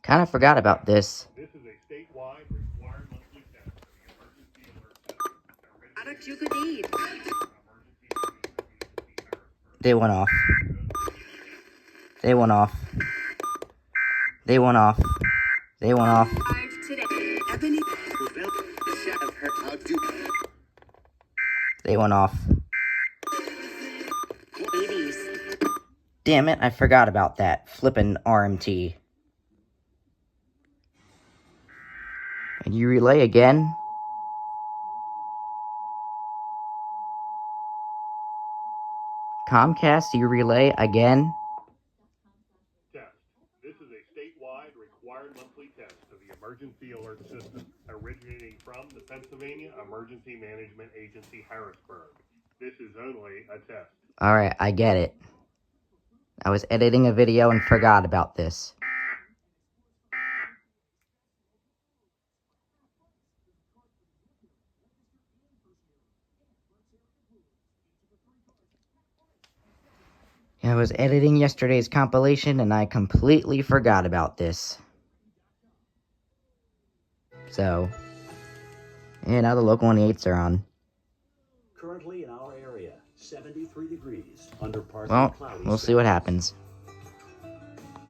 Kind of forgot about this. This is a statewide required monthly test for the emergency alert system. Product you could need. They went off. They went off. They went off. They went off. Today, Ebony They went off. ladies. Damn it, I forgot about that. Flippin' RMT. And you relay again? Comcast, you relay again? Test. This is a statewide required monthly test of the emergency alert system originating from the Pennsylvania Emergency Management Agency, Harrisburg. This is only a test. Alright, I get it. I was editing a video and forgot about this. I was editing yesterday's compilation and I completely forgot about this. So, and now the local 1-8s are on. Currently in our area, 73 degrees under partly Well, cloudy we'll see what happens.